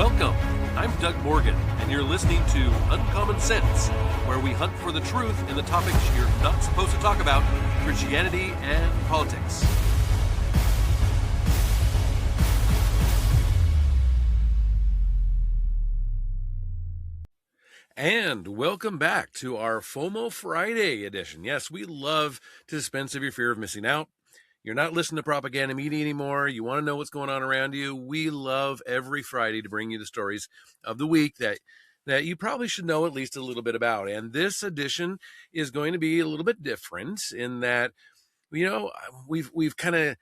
Welcome. I'm Doug Morgan, and you're listening to Uncommon Sense, where we hunt for the truth in the topics you're not supposed to talk about, Christianity and politics. And welcome back to our FOMO Friday edition. Yes, we love to dispense of your fear of missing out. You're not listening to propaganda media anymore. You want to know what's going on around you. We love every Friday to bring you the stories of the week that you probably should know at least a little bit about. And this edition is going to be a little bit different in that, you know, we've tried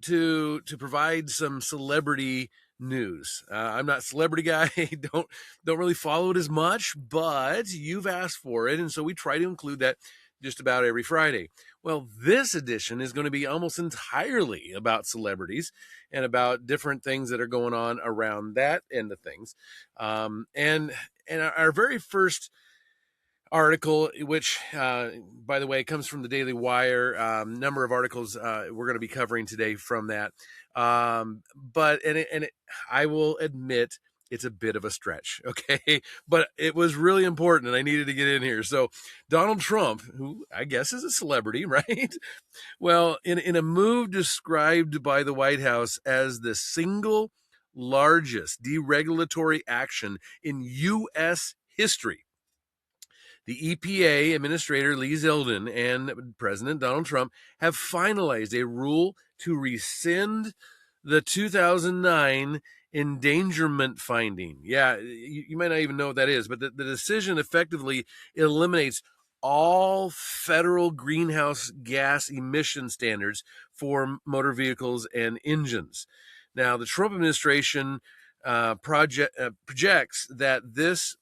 to provide some celebrity news. I'm not a celebrity guy. don't really follow it as much, but you've asked for it, and so we try to include that just about every Friday. Well, this edition is going to be almost entirely about celebrities and about different things that are going on around that end of things. And our very first article, which, by the way, comes from the Daily Wire, number of articles we're going to be covering today from that. But I will admit it's a bit of a stretch, okay? But it was really important, and I needed to get in here. So Donald Trump, who I guess is a celebrity, right? Well, in a move described by the White House as the single largest deregulatory action in U.S. history, the EPA Administrator Lee Zeldin and President Donald Trump have finalized a rule to rescind the 2009 endangerment finding. Yeah, you might not even know what that is, but the decision effectively eliminates all federal greenhouse gas emission standards for motor vehicles and engines. Now, the Trump administration projects that this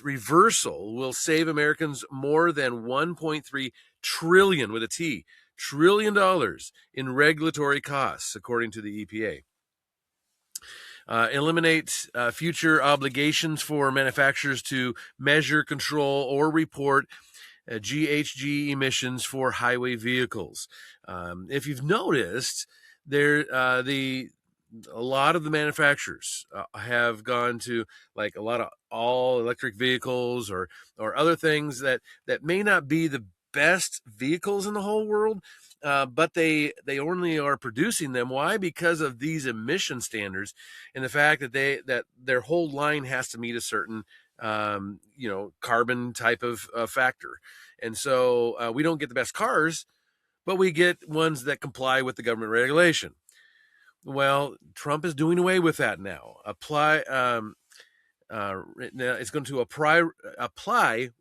reversal will save Americans more than $1.3 trillion with a T, trillion dollars in regulatory costs, according to the EPA. Eliminate future obligations for manufacturers to measure, control, or report GHG emissions for highway vehicles. If you've noticed, a lot of the manufacturers have gone to like a lot of all electric vehicles or other things that may not be the best vehicles in the whole world, but they only are producing them. Why? Because of these emission standards and the fact that their whole line has to meet a certain carbon type of factor. And so we don't get the best cars, but we get ones that comply with the government regulation. Well, Trump is doing away with that now. It's going to apply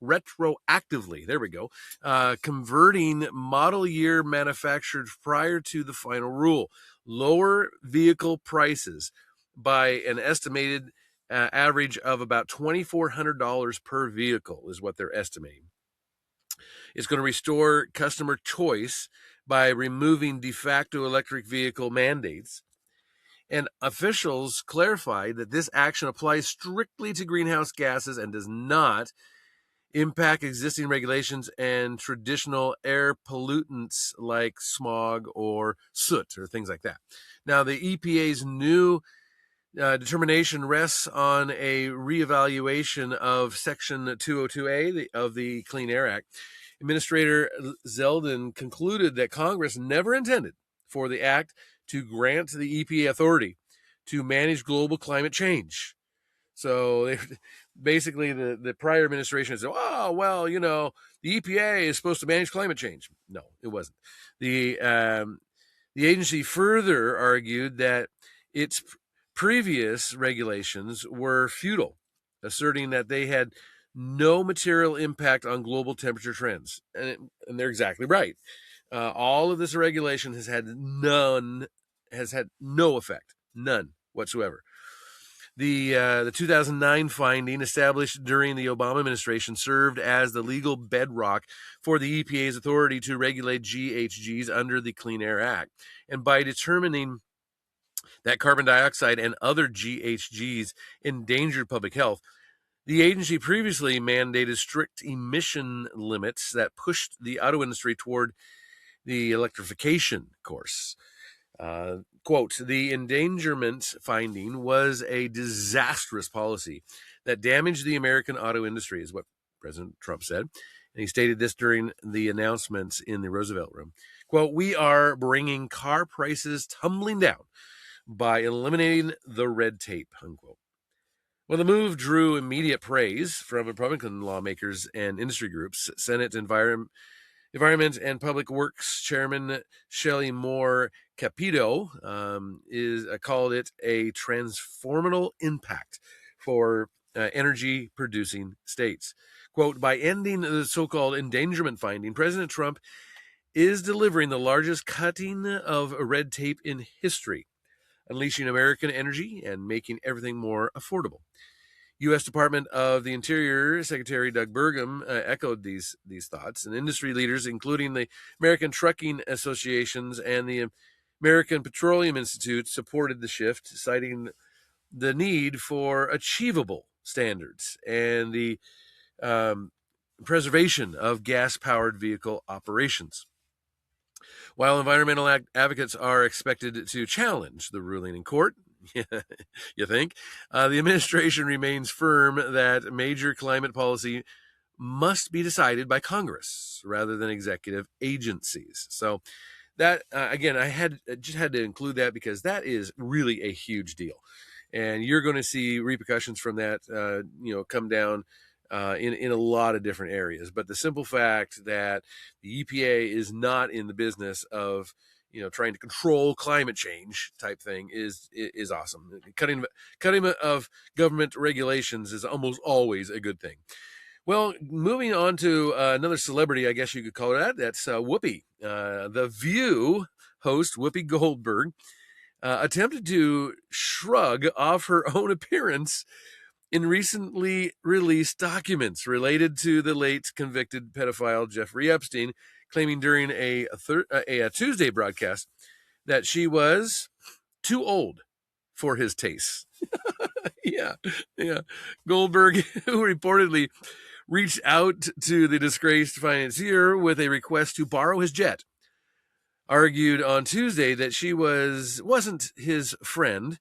retroactively. There we go. Converting model year manufactured prior to the final rule. Lower vehicle prices by an estimated average of about $2,400 per vehicle is what they're estimating. It's going to restore customer choice by removing de facto electric vehicle mandates. And officials clarified that this action applies strictly to greenhouse gases and does not impact existing regulations and traditional air pollutants like smog or soot or things like that. Now, the EPA's new determination rests on a reevaluation of Section 202A of the Clean Air Act. Administrator Zeldin concluded that Congress never intended for the act to grant the EPA authority to manage global climate change. So basically the prior administration said, oh, well, the EPA is supposed to manage climate change. No, it wasn't. The agency further argued that its previous regulations were futile, asserting that they had no material impact on global temperature trends. And they're exactly right. All of this regulation has had no effect, none whatsoever. The 2009 finding established during the Obama administration served as the legal bedrock for the EPA's authority to regulate GHGs under the Clean Air Act. And by determining that carbon dioxide and other GHGs endangered public health, the agency previously mandated strict emission limits that pushed the auto industry toward the electrification course. Quote, the endangerment finding was a disastrous policy that damaged the American auto industry, is what President Trump said. And he stated this during the announcements in the Roosevelt Room. Quote, we are bringing car prices tumbling down by eliminating the red tape, unquote. Well, the move drew immediate praise from Republican lawmakers and industry groups. Senate Environment and Public Works Chairman Shelley Moore Capito called it a transformational impact for energy-producing states. Quote, by ending the so-called endangerment finding, President Trump is delivering the largest cutting of red tape in history, unleashing American energy and making everything more affordable. U.S. Department of the Interior Secretary Doug Burgum echoed these thoughts, and industry leaders, including the American Trucking Associations and the American Petroleum Institute, supported the shift, citing the need for achievable standards and the preservation of gas-powered vehicle operations. While environmental advocates are expected to challenge the ruling in court, you think, the administration remains firm that major climate policy must be decided by Congress rather than executive agencies. So that, again, I just had to include that because that is really a huge deal. And you're going to see repercussions from that, come down in a lot of different areas. But the simple fact that the EPA is not in the business of trying to control climate change type thing is awesome. Cutting of government regulations is almost always a good thing. Well, moving on to another celebrity, I guess you could call it that. That's Whoopi. The View host Whoopi Goldberg attempted to shrug off her own appearance in recently released documents related to the late convicted pedophile Jeffrey Epstein, claiming during a Tuesday broadcast that she was too old for his tastes. Yeah. Goldberg, who reportedly reached out to the disgraced financier with a request to borrow his jet, argued on Tuesday that she wasn't his friend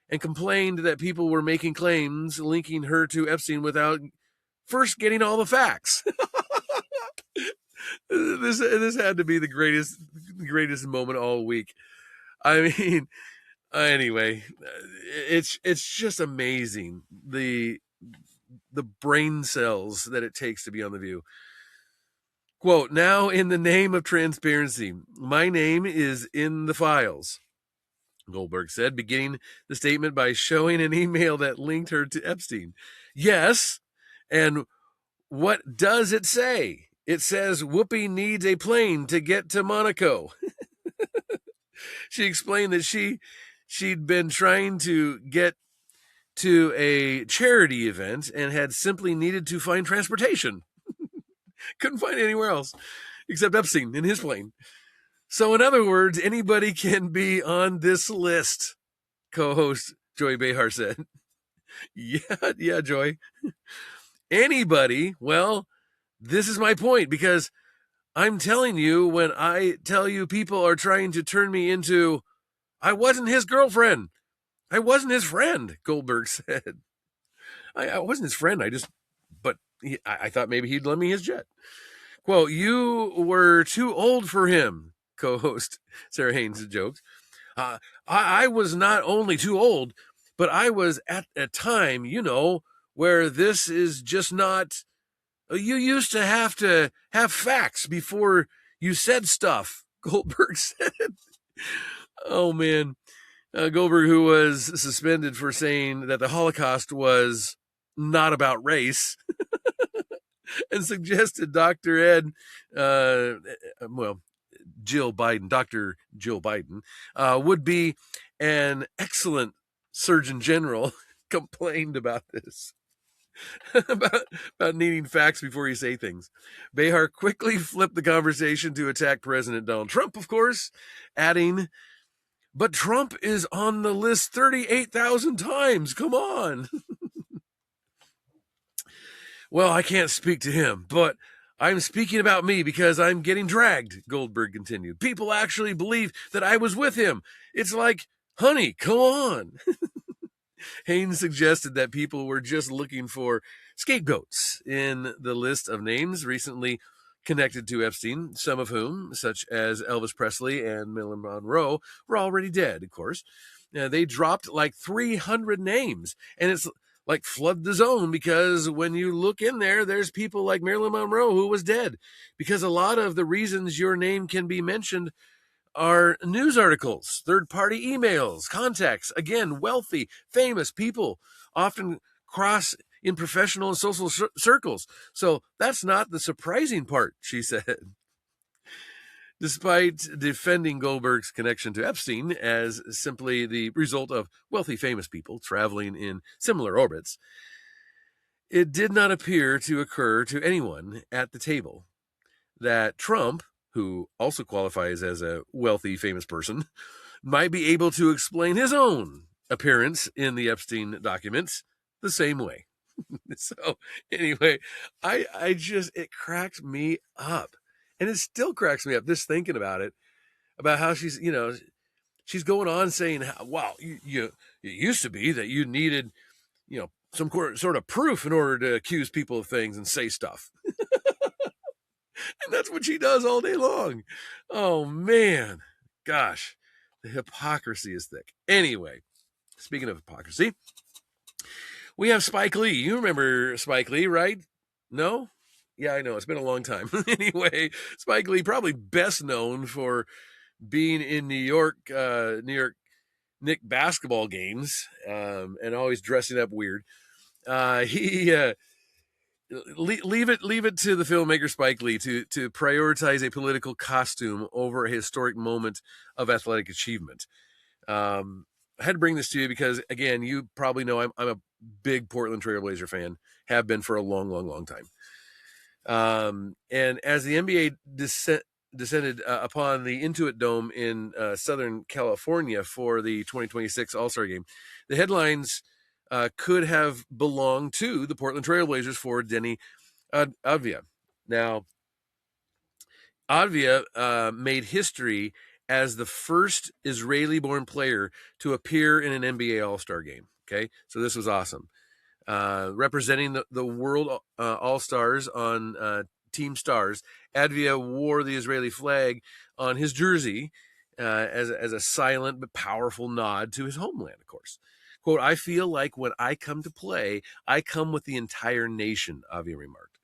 and complained that people were making claims linking her to Epstein without first getting all the facts. This had to be the greatest moment all week. I mean, anyway, it's just amazing the brain cells that it takes to be on The View. Quote, now in the name of transparency, my name is in the files, Goldberg said, beginning the statement by showing an email that linked her to Epstein. Yes, and what does it say? It says Whoopi needs a plane to get to Monaco. She explained that she'd been trying to get to a charity event and had simply needed to find transportation. Couldn't find it anywhere else except Epstein in his plane. So in other words, anybody can be on this list, co-host Joy Behar said. Yeah, Joy. Anybody. Well, this is my point, because I'm telling you, when I tell you people are trying to turn me into, I wasn't his girlfriend. I wasn't his friend, Goldberg said. I wasn't his friend. I thought maybe he'd lend me his jet. Quote, you were too old for him, co-host Sarah Haynes joked. I was not only too old, but I was at a time, where this is just not, you used to have facts before you said stuff, Goldberg said. Oh, man. Goldberg, who was suspended for saying that the Holocaust was not about race, and suggested Dr. Dr. Jill Biden, would be an excellent Surgeon General, complained about this, about needing facts before you say things. Behar quickly flipped the conversation to attack President Donald Trump, of course, adding, but Trump is on the list 38,000 times. Come on. Well, I can't speak to him, but I'm speaking about me because I'm getting dragged, Goldberg continued. People actually believe that I was with him. It's like, honey, come on. Haynes suggested that people were just looking for scapegoats in the list of names recently connected to Epstein, some of whom, such as Elvis Presley and Marilyn Monroe, were already dead, of course. They dropped like 300 names, and it's like flood the zone because when you look in there, there's people like Marilyn Monroe who was dead. Because a lot of the reasons your name can be mentioned are news articles, third-party emails, contacts, again, wealthy, famous people, often cross in professional and social circles. So that's not the surprising part, she said. Despite defending Goldberg's connection to Epstein as simply the result of wealthy, famous people traveling in similar orbits, it did not appear to occur to anyone at the table that Trump, who also qualifies as a wealthy, famous person, might be able to explain his own appearance in the Epstein documents the same way. So anyway, I just, it cracked me up. And it still cracks me up just thinking about it, about how she's, she's going on saying, wow, it used to be that you needed, some sort of proof in order to accuse people of things and say stuff. And that's what she does all day long. Oh, man. Gosh, the hypocrisy is thick. Anyway, speaking of hypocrisy, we have Spike Lee. You remember Spike Lee, right? No? Yeah, I know. It's been a long time. Anyway, Spike Lee, probably best known for being in New York Knick basketball games and always dressing up weird. He leave it to the filmmaker Spike Lee to prioritize a political costume over a historic moment of athletic achievement. I had to bring this to you because, again, you probably know I'm a big Portland Trailblazer fan, have been for a long, long, long time. And as the NBA descended upon the Intuit Dome in Southern California for the 2026 All-Star Game, the headlines could have belonged to the Portland Trailblazers for Denny Avdija. Now, Avdija made history as the first Israeli-born player to appear in an NBA All-Star game. Okay, so this was awesome. Representing the World All-Stars on Team Stars, Avdija wore the Israeli flag on his jersey as a silent but powerful nod to his homeland, of course. Quote, I feel like when I come to play, I come with the entire nation, Avdija remarked,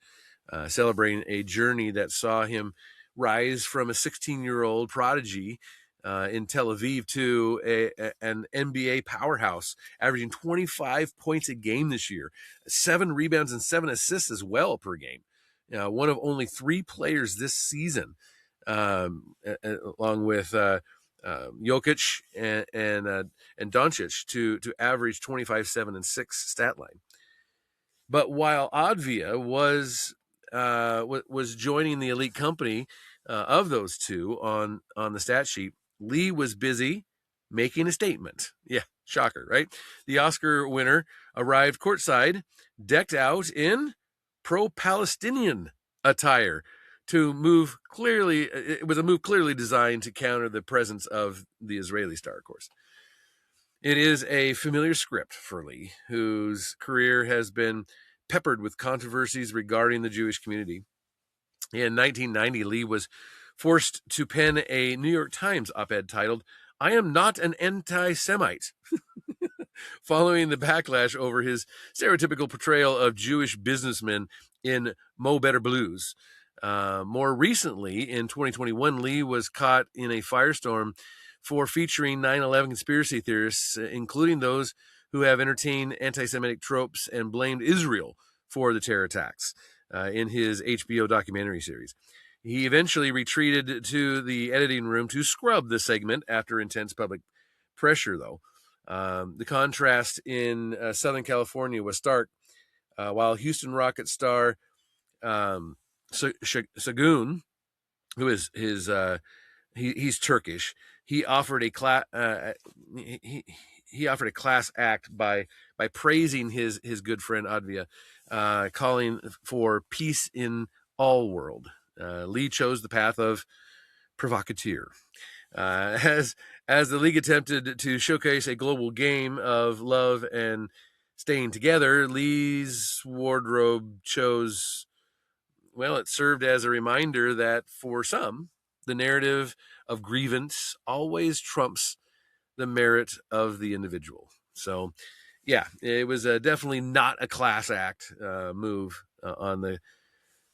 celebrating a journey that saw him rise from a 16-year-old prodigy in Tel Aviv to an NBA powerhouse, averaging 25 points a game this year, 7 rebounds and 7 assists as well per game. One of only 3 players this season, along with Jokic and Doncic, to average 25, 7, and 6 stat line. But while Avdija was joining the elite company of those two on the stat sheet, Lee was busy making a statement. Yeah, shocker, right? The Oscar winner arrived courtside, decked out in pro-Palestinian attire to move clearly. It was a move clearly designed to counter the presence of the Israeli star, of course. It is a familiar script for Lee, whose career has been peppered with controversies regarding the Jewish community. In 1990, Lee was forced to pen a New York Times op-ed titled, I am not an anti-Semite, following the backlash over his stereotypical portrayal of Jewish businessmen in Mo Better Blues. More recently, in 2021, Lee was caught in a firestorm for featuring 9/11 conspiracy theorists, including those who have entertained anti-Semitic tropes and blamed Israel for the terror attacks in his HBO documentary series. He eventually retreated to the editing room to scrub the segment after intense public pressure, though. The contrast in Southern California was stark. While Houston Rockets star Sagoon, who is he's Turkish, he offered a class act by praising his good friend Avdija, calling for peace in all world. Lee chose the path of provocateur. As the league attempted to showcase a global game of love and staying together, Lee's wardrobe chose, well, it served as a reminder that for some, the narrative of grievance always trumps the merit of the individual. So, yeah, it was definitely not a class act move on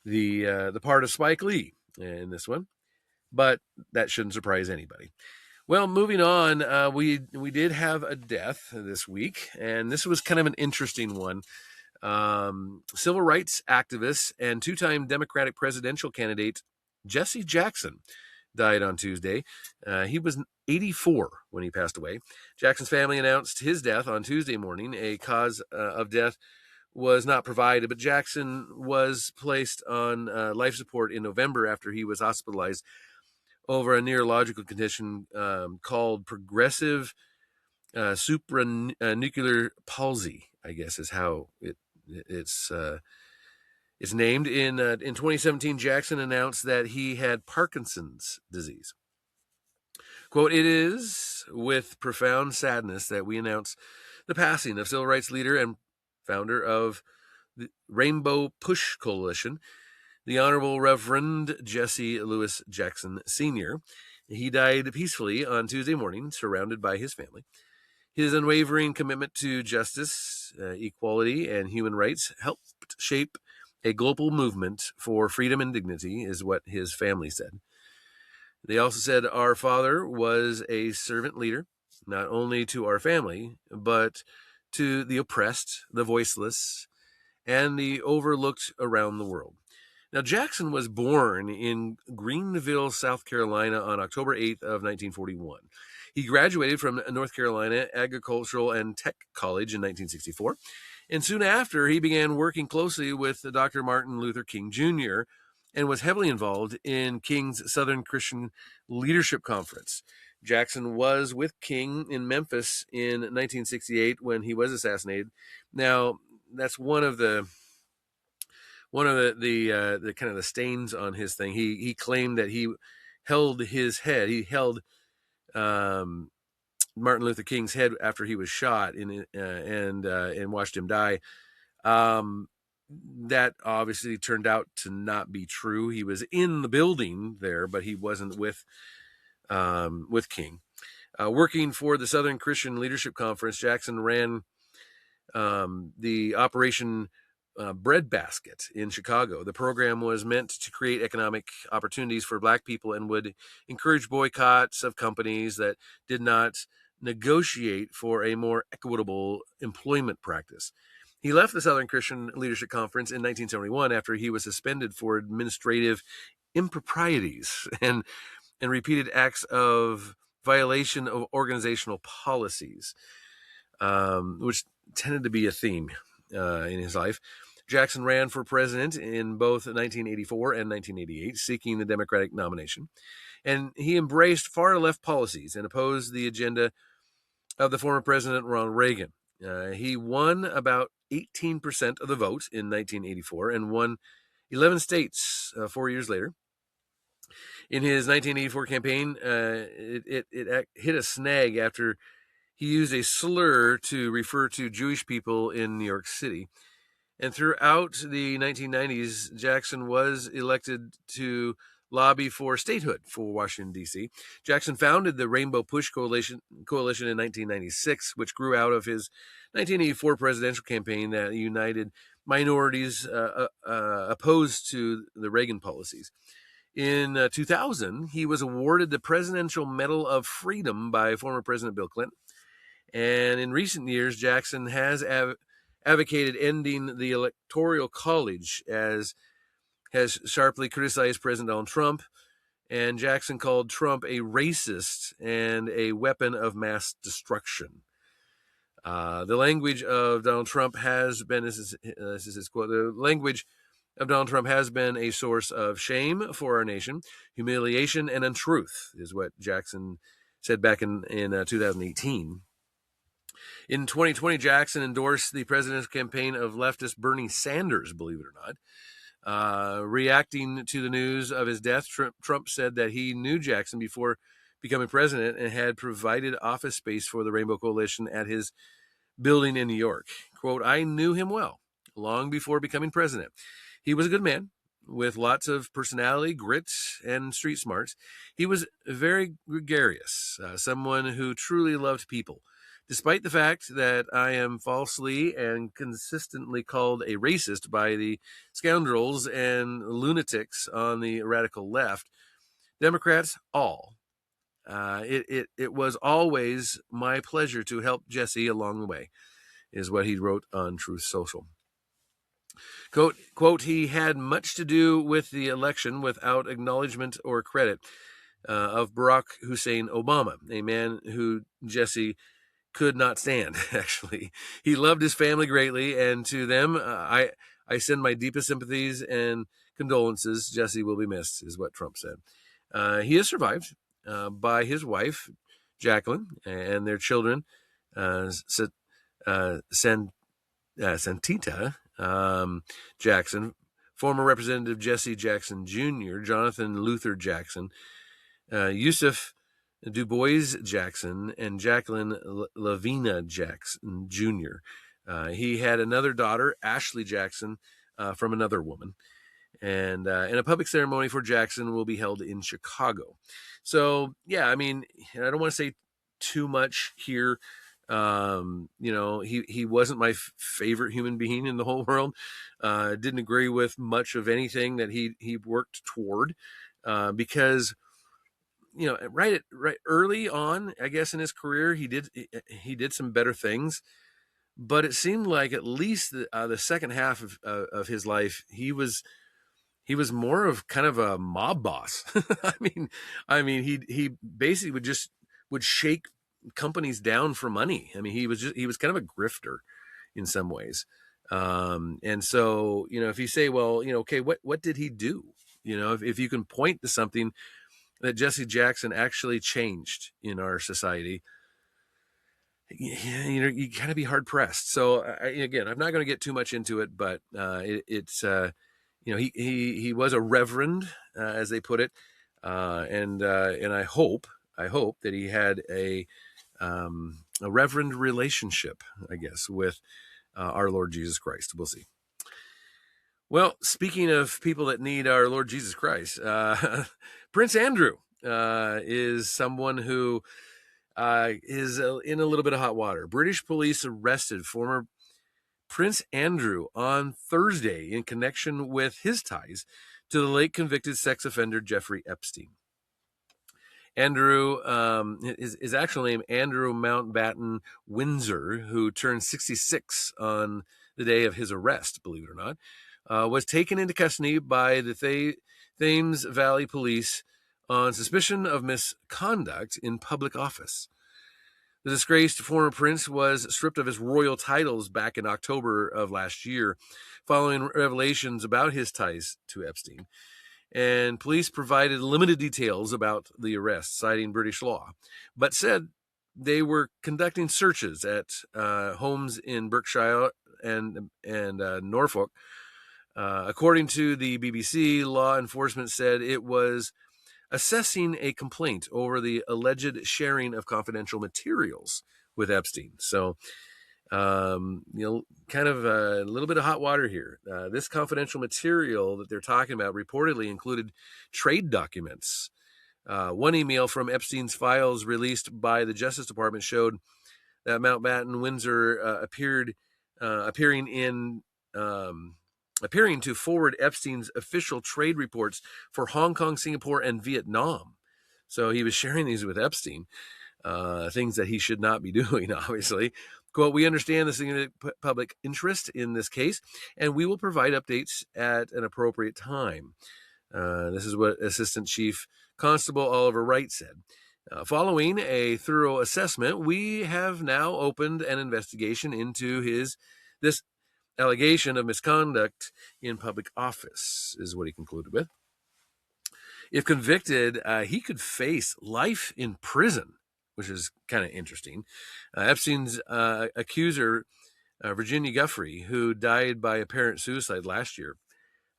the part of Spike Lee in this one, but that shouldn't surprise anybody. Well, moving on, we did have a death this week, and this was kind of an interesting one. Civil rights activist and two-time Democratic presidential candidate Jesse Jackson died on Tuesday. He was 84 when he passed away. Jackson's family announced his death on Tuesday morning. A cause of death was not provided, but Jackson was placed on life support in November after he was hospitalized over a neurological condition called progressive supranuclear palsy, I guess is how it's named. In 2017, Jackson announced that he had Parkinson's disease. Quote, "It is with profound sadness that we announce the passing of civil rights leader and founder of the Rainbow Push Coalition, the Honorable Reverend Jesse Lewis Jackson Sr. He died peacefully on Tuesday morning, surrounded by his family. His unwavering commitment to justice, equality, and human rights helped shape a global movement for freedom and dignity," is what his family said. They also said, "Our father was a servant leader, not only to our family, but to the oppressed, the voiceless, and the overlooked around the world." Now, Jackson was born in Greenville, South Carolina on October 8th of 1941. He graduated from North Carolina Agricultural and Tech College in 1964, and soon after, he began working closely with Dr. Martin Luther King Jr. and was heavily involved in King's Southern Christian Leadership Conference. Jackson was with King in Memphis in 1968 when he was assassinated. Now, that's one of the kind of the stains on his thing. He claimed that he held his head. He held Martin Luther King's head after he was shot and watched him die. That obviously turned out to not be true. He was in the building there, but he wasn't with King. Working for the Southern Christian Leadership Conference, Jackson ran the Operation Breadbasket in Chicago. The program was meant to create economic opportunities for Black people and would encourage boycotts of companies that did not negotiate for a more equitable employment practice. He left the Southern Christian Leadership Conference in 1971 after he was suspended for administrative improprieties and repeated acts of violation of organizational policies, which tended to be a theme in his life. Jackson ran for president in both 1984 and 1988, seeking the Democratic nomination. And he embraced far-left policies and opposed the agenda of the former President Ronald Reagan. He won about 18% of the vote in 1984 and won 11 states 4 years later. In his 1984 campaign, it hit a snag after he used a slur to refer to Jewish people in New York City. And throughout the 1990s, Jackson was elected to lobby for statehood for Washington, D.C. Jackson founded the Rainbow Push Coalition in 1996, which grew out of his 1984 presidential campaign that united minorities opposed to the Reagan policies. In 2000, he was awarded the Presidential Medal of Freedom by former President Bill Clinton. And in recent years, Jackson has advocated ending the Electoral College, as has sharply criticized President Donald Trump, and Jackson called Trump a racist and a weapon of mass destruction. The language of Donald Trump has been, this is his quote, the language of Donald Trump has been a source of shame for our nation, humiliation, and untruth, is what Jackson said back in 2018. In 2020, Jackson endorsed the presidential campaign of leftist Bernie Sanders, believe it or Reacting to the news of his death, Trump said that he knew Jackson before becoming president and had provided office space for the Rainbow Coalition at his building in New York. Quote, I knew him well long before becoming president. He was a good man with lots of personality, grit, and street smarts. He was very gregarious, someone who truly loved people. Despite the fact that I am falsely and consistently called a racist by the scoundrels and lunatics on the radical left, Democrats all, it was always my pleasure to help Jesse along the way, is what he wrote on Truth Social. Quote, he had much to do with the election without acknowledgement or credit of Barack Hussein Obama, a man who Jesse could not stand, actually. He loved his family greatly, and to them, I send my deepest sympathies and condolences. Jesse will be missed, is what Trump said. He is survived by his wife, Jacqueline, and their children, Santita Jackson, former Representative Jesse Jackson Jr., Jonathan Luther Jackson, Yusuf Du Bois Jackson, and Jacqueline Lavina Jackson Jr. He had another daughter, Ashley Jackson, from another woman. And a public ceremony for Jackson will be held in Chicago. So, yeah, I mean, I don't want to say too much here. He wasn't my favorite human being in the whole world. Didn't agree with much of anything that he worked toward, because right early on, I guess in his career, he did some better things, but it seemed like at least the second half of his life, he was more of kind of a mob boss. I mean, he basically would shake companies down for money. I mean, he was kind of a grifter in some ways. And so, if you say, well, okay, what did he do? If you can point to something that Jesse Jackson actually changed in our society, you gotta be hard pressed. So again, I'm not going to get too much into it, but it's he was a reverend, as they put it, and I hope that he had a reverend relationship, I guess, with our Lord Jesus Christ. We'll see. Well, speaking of people that need our Lord Jesus Christ, Prince Andrew is someone who is in a little bit of hot water. British police arrested former Prince Andrew on Thursday in connection with his ties to the late convicted sex offender Jeffrey Epstein. Andrew is actual name Andrew Mountbatten Windsor, who turned 66 on the day of his arrest, believe it or not, was taken into custody by the Thames Valley Police on suspicion of misconduct in public office. The disgraced former prince was stripped of his royal titles back in October of last year, following revelations about his ties to Epstein. And police provided limited details about the arrest, citing British law, but said they were conducting searches at homes in Berkshire and Norfolk. According to the BBC, law enforcement said it was assessing a complaint over the alleged sharing of confidential materials with Epstein. So, kind of a little bit of hot water here. This confidential material that they're talking about reportedly included trade documents. One email from Epstein's files released by the Justice Department showed that Mountbatten Windsor appearing to forward Epstein's official trade reports for Hong Kong, Singapore, and Vietnam. So he was sharing these with Epstein, things that he should not be doing, obviously. Quote, we understand the significant public interest in this case, and we will provide updates at an appropriate time. This is what Assistant Chief Constable Oliver Wright said. Following a thorough assessment, we have now opened an investigation into this allegation of misconduct in public office, is what he concluded with. If convicted, he could face life in prison, which is kind of interesting. Epstein's accuser, Virginia Guthrie, who died by apparent suicide last year,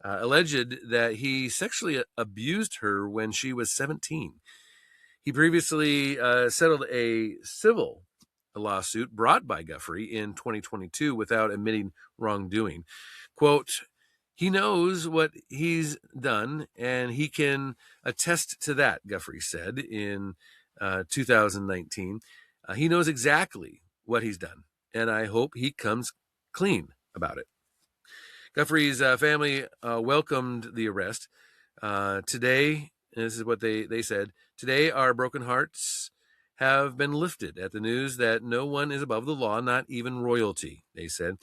alleged that he sexually abused her when she was 17. He previously settled a civil lawsuit brought by Guthrie in 2022 without admitting wrongdoing. Quote, he knows what he's done, and he can attest to that, Guthrie said in 2019. He knows exactly what he's done, and I hope he comes clean about it. Guthrie's family welcomed the arrest. Today, this is what they said, today our broken hearts have been lifted at the news that no one is above the law, not even royalty, they said.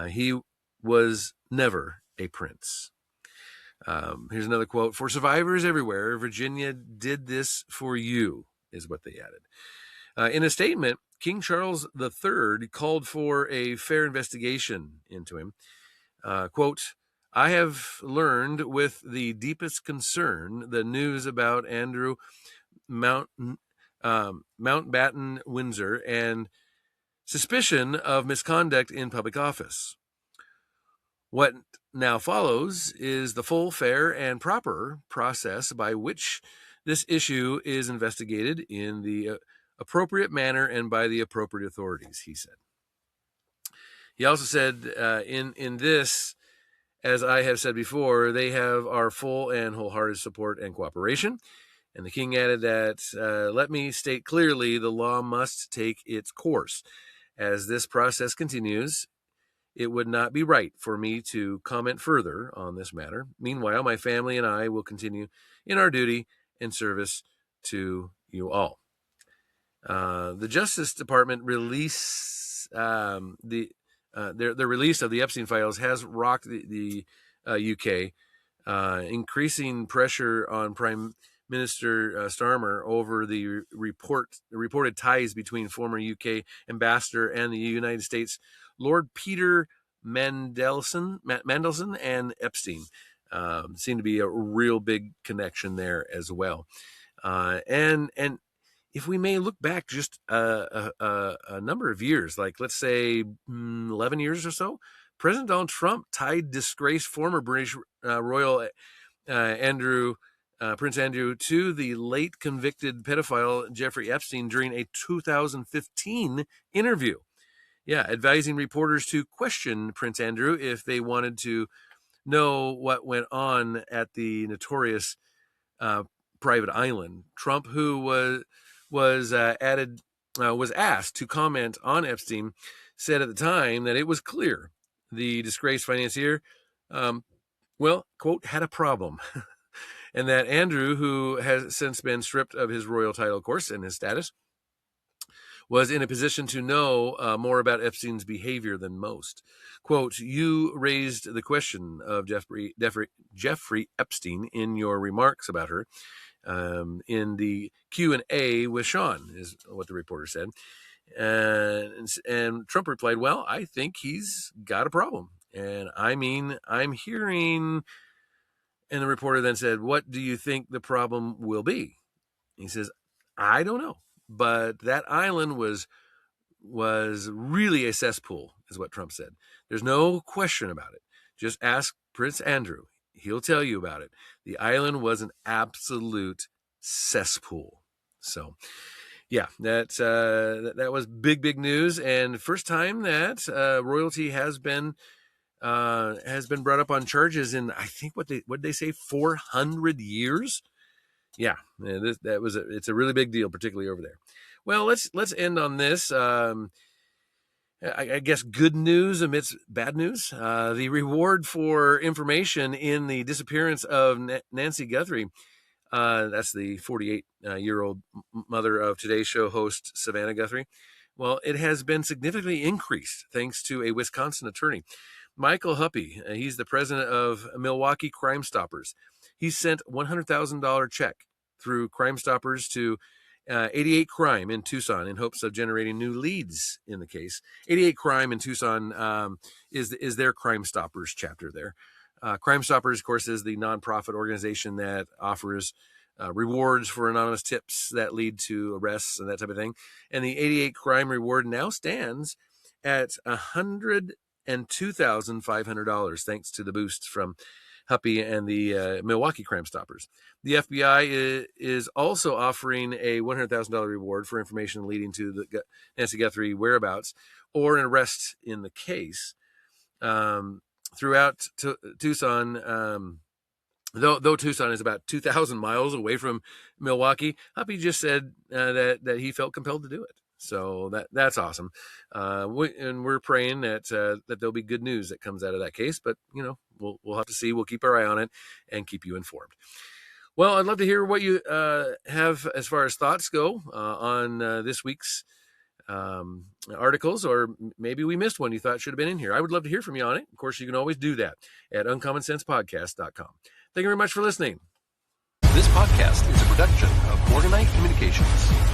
He was never a prince. Here's another quote. For survivors everywhere, Virginia did this for you, is what they added. In a statement, King Charles III called for a fair investigation into him. Quote, I have learned with the deepest concern the news about Andrew Mountbatten Windsor and suspicion of misconduct in public office. What now follows is the full, fair, and proper process by which this issue is investigated in the appropriate manner and by the appropriate authorities, he said. He also said, in this, as I have said before, they have our full and wholehearted support and cooperation. And the king added that, let me state clearly, the law must take its course. As this process continues, it would not be right for me to comment further on this matter. Meanwhile, my family and I will continue in our duty and service to you all. The Justice Department release the release of the Epstein files has rocked the UK, increasing pressure on Prime Minister Starmer over the reported ties between former UK ambassador and the United States Lord Peter Mandelson and Epstein. Seem to be a real big connection there as well. And if we may look back just a number of years, like let's say 11 years or so, President Donald Trump tied disgraced former British royal Prince Andrew to the late convicted pedophile Jeffrey Epstein during a 2015 interview. Yeah, advising reporters to question Prince Andrew if they wanted to know what went on at the notorious private island. Trump, who was asked to comment on Epstein, said at the time that it was clear the disgraced financier, quote, had a problem. And that Andrew, who has since been stripped of his royal title, of course, and his status, was in a position to know more about Epstein's behavior than most. Quote, you raised the question of Jeffrey Epstein in your remarks about her in the Q&A with Sean, is what the reporter said. And Trump replied, well, I think he's got a problem. And I mean, I'm hearing... And the reporter then said, what do you think the problem will be? He says, I don't know. But that island was really a cesspool, is what Trump said. There's no question about it. Just ask Prince Andrew. He'll tell you about it. The island was an absolute cesspool. So, yeah, that was big news, and first time that royalty has been brought up on charges in, I think, what did they say, 400 years? Yeah, it's a really big deal, particularly over there. Well, let's end on this. I guess good news amidst bad news. The reward for information in the disappearance of Nancy Guthrie, that's the 48-year-old mother of Today's Show host Savannah Guthrie. Well, it has been significantly increased thanks to a Wisconsin attorney, Michael Whoopi. He's the president of Milwaukee Crime Stoppers. He sent $100,000 check through Crime Stoppers to 88 Crime in Tucson in hopes of generating new leads in the case. 88 Crime in Tucson is their Crime Stoppers chapter there. Crime Stoppers, of course, is the nonprofit organization that offers rewards for anonymous tips that lead to arrests and that type of thing. And the 88 Crime reward now stands at $102,500, thanks to the boost from Whoopi and the Milwaukee Crime Stoppers. The FBI is also offering a $100,000 reward for information leading to the Nancy Guthrie whereabouts or an arrest in the case. Throughout Tucson, though Tucson is about 2,000 miles away from Milwaukee, Whoopi just said that he felt compelled to do it. So that's awesome. And we're praying that there'll be good news that comes out of that case. But, we'll have to see. We'll keep our eye on it and keep you informed. Well, I'd love to hear what you have as far as thoughts go on this week's articles, or maybe we missed one you thought should have been in here. I would love to hear from you on it. Of course, you can always do that at uncommonsensepodcast.com. Thank you very much for listening. This podcast is a production of Morganite Communications.